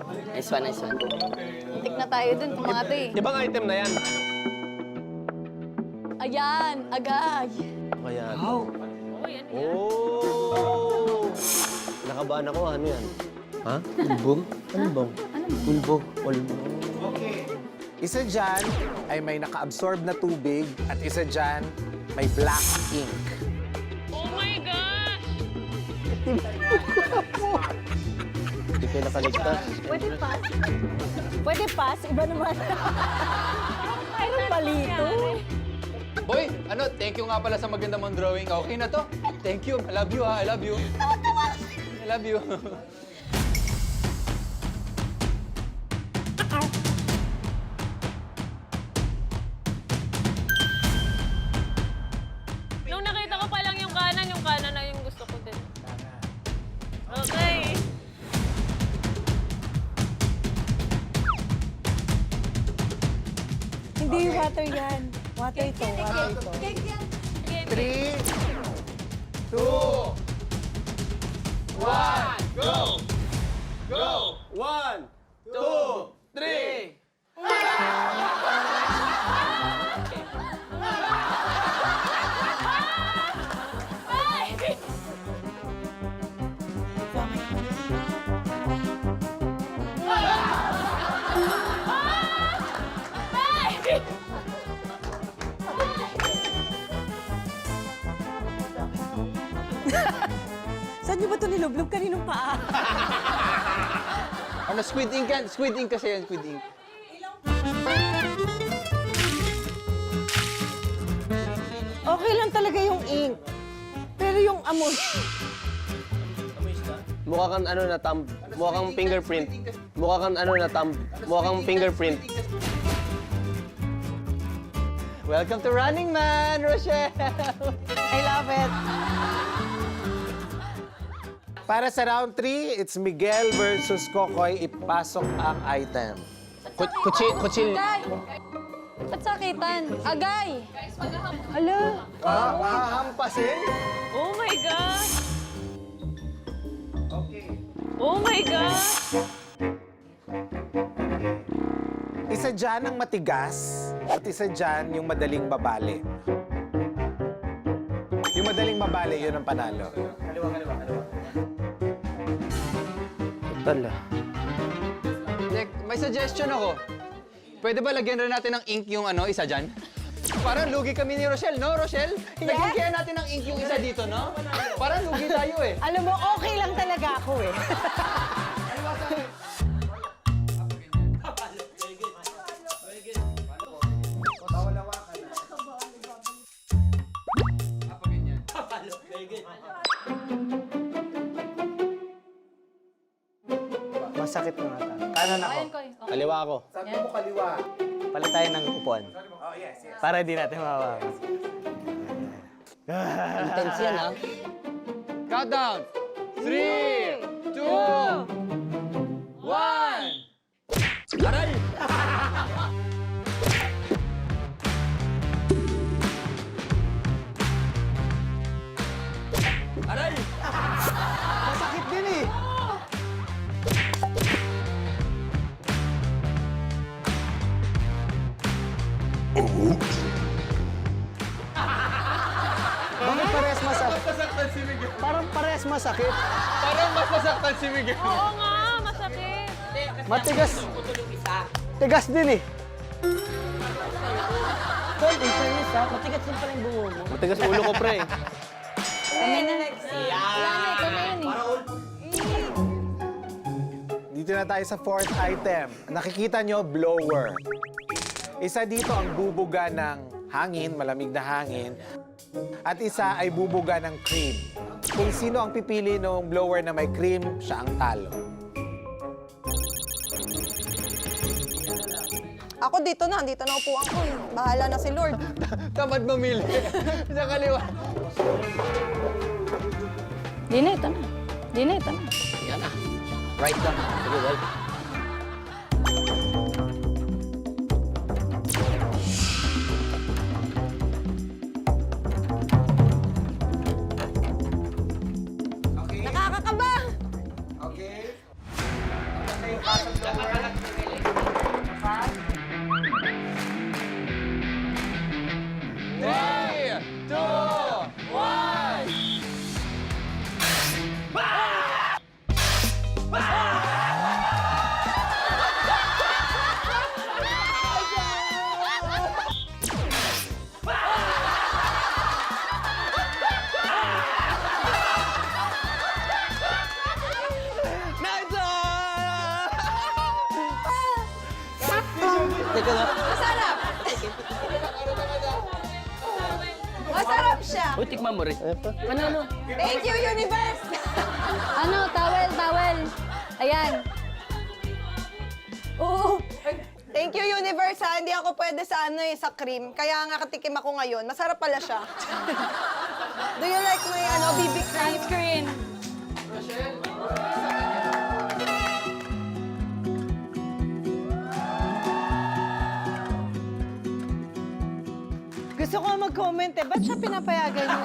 Nice one, nice one. Tik na tayo dun, kumate. Ibang item na yan. Ayan, agay. Kaya. Wow. Oh! Nakabahan ako. Ano yan? Ha? Ulbong? Ano bang? Ulbo. Ulbo. Isa dyan ay may naka-absorb na tubig at isa dyan may black ink. Oh my gosh! Hindi kayo nakaligtas. Pwede pass. Pwede pass, iba naman. Mayroon palito. Boy, ano, thank you nga pala sa maganda mong drawing. Okay na to. Thank you. I love you, ha. I love you. I love you. Nung nakita ko pa lang yung kanan na yung gusto ko din. Okay. Hindi water yan. Water ito, water ito. 3, 2, 1, go! Go! 1, 2, 3. Saan niyo ba ito nilublob? Kaninong paa? Ano, squid ink yan? Squid ink kasi yan, squid ink. Okay lang talaga yung ink. Pero yung amoy. Mukha kang ano na thumb. Mukha kang fingerprint. Mukha kang ano na thumb. Mukha kang fingerprint. Welcome to Running Man, Rochelle! I love it. Para sa round 3, it's Miguel versus Kokoy. Ipasok ang item. Kutsil. Agay! Ba't sakitan? Agay! Ala! Hahampasin? Oh my gosh! Oh my gosh! Isa dyan ang matigas at isa dyan yung madaling mabali. Yung madaling mabali, yun ang panalo. Tala. May suggestion ako. Pwede ba lagyan rin natin ng ink yung ano, isa dyan? Parang lugi kami ni Rochelle, no, Rochelle? Lagyan kaya natin ng ink yung isa dito, no? Parang lugi tayo eh. Alam mo, okay lang talaga ako eh. Masakit na ata. Kanan ako. Ayan, Koy. Okay. Kaliwa ako. Sabi mo kaliwa. Palit tayo ng upuan. Oh, yes, yes. Para di natin mawawa. Intense yan, ha? Countdown! 3, 2, 1! Aray! Aray! Masakit din eh. Bakit parehas masakit? Masaktan si Miguel. Parang parehas masakit. Parang mas masaktan si Miguel. Oo nga, masakit. Matigas. Tigas din eh. Tol, in fairness ha, matigas din pala yung bungo mo. Matigas ulo ko, pre. Wala na, ito na yun eh. Dito na tayo sa fourth item. Nakikita nyo, blower. Isa dito ang bubuga ng hangin, malamig na hangin. At isa ay bubuga ng cream. Kung sino ang pipili ng blower na may cream, siya ang talo. Ako dito na upuan ko eh. Bahala na si Lord. Tamad mamili. Sa kaliwa. Di na, ito na. Di na, ito na. Yan na. Right lang. Sige, right. Nakakakaba! Okay. Three, two, one. Teka na. Masarap! Masarap siya! Uy, tikman mo rin. Ano? Thank you, Universe! Ano, towel, towel. Ayan. Oo. Thank you, Universe, ha? Hindi ako pwede sa sa cream. Kaya nga katikim ako ngayon. Masarap pala siya. Do you like my, BB cream? Sunscreen. Gusto ko mag-comment eh, ba't siya pinapayagan niyo?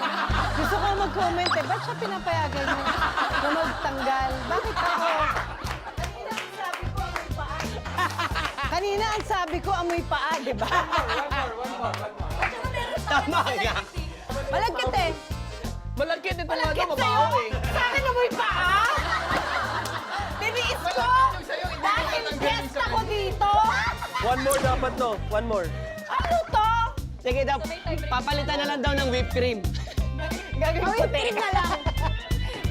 Gusto ko mag-comment eh, ba't siya pinapayagan niyo? Na magtanggal. Bakit ako? Kanina ang sabi ko, amoy paa, di ba? Tama ka. Malagkit eh. Malagkit ito nga daw, mabaho eh. Sa akin amoy paa? Tiniis ko! Dahil guest ako dito! One more dapat to. One more. Ano to? Sige daw, papalitan na lang daw ng whipped cream. Gagawin puti na lang.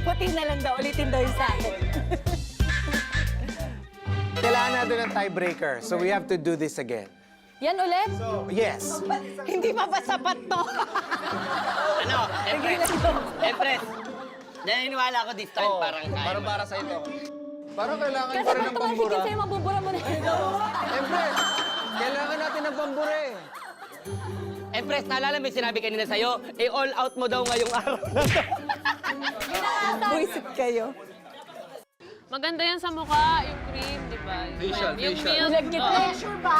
Puti na lang daw. Ulitin daw yung sa akin. Kailangan natin ng tiebreaker. So we have to do this again. Yan ulit? Yes. Hindi pa ba sapat to? Ano? Empress. Naniniwala ako this time, parang kaya. Parang para sa ito. Parang kailangan Kasi pa rin pag ng tumalsik pambura. kasi mabubura mo na. Empress, kailangan natin ng pambura eh. Empress, naalala mo yung sinabi kanina sa'yo, all out mo daw ngayong araw na to. Buisit kayo. Maganda yan sa mukha, yung cream, di ba? Facial, Yung facial. milk. Lagkit oo. pressure ba?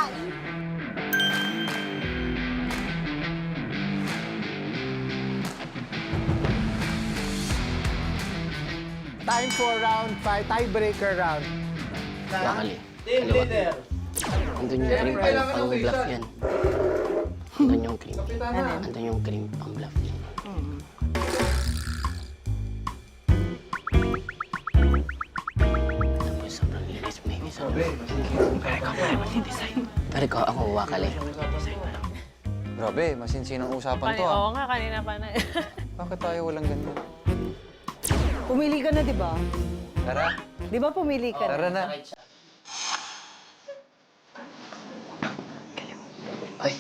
Time for round 5, tiebreaker round. Bakali. Kaliwa. Andun yung cream pang bluff yan. Andun yung cream. Andun yung cream pang bluff yan. Tapos sobrang linis mo yung isa. Pero ikaw pala mag-design. Pero ikaw ako wakali. Grabe, masinsinang usapan to Oo nga, kanina pa na. Bakit tayo walang ganyan? Pumili ka na, di ba? Tara, Di ba pumili ka na? tara na. Ay,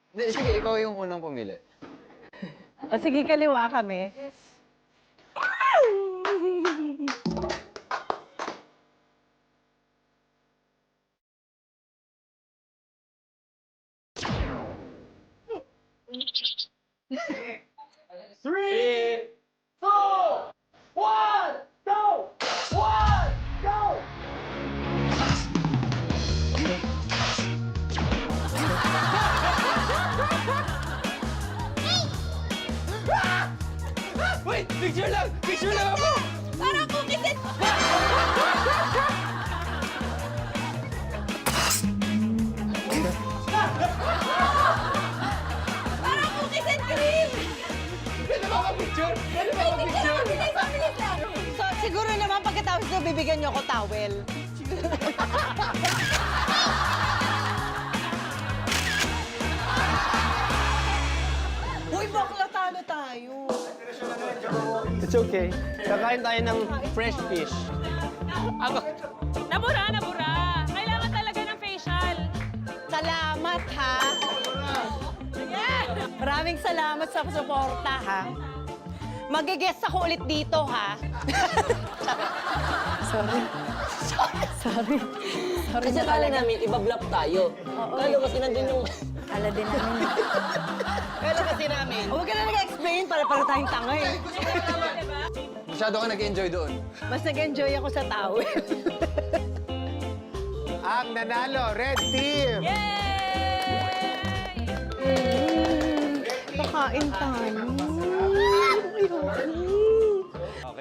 Hindi, sige, ikaw yung unang pumili. O sige, kaliwa kami. Wait, picture lang! Picture lang ako! Parang kukisin! Parang kukisin cream! Pwede ba ka-picture? Pwede ba ka-picture? Bilis lang! So, siguro naman pagkatapos ko, bibigyan niyo ako towel. Uy, bakla talo tayo. it's okay. Kakain tayo ng fresh fish. Ako, Nabura, nabura. Kailangan talaga ng facial. Salamat, ha? Maraming salamat sa suporta, ha? Mag-guest ako ulit dito, ha? Sorry. kasi akala namin, iba-bluff tayo. Kalo kasi nandun yung... Ala din namin. Kalo kasi namin. Huwag ka na nag-explain para tayong tanga, eh. Masyado ka nag-enjoy doon. Mas nag-enjoy ako sa towel. Ang nanalo, red team. Pakain tayo. Ayoko.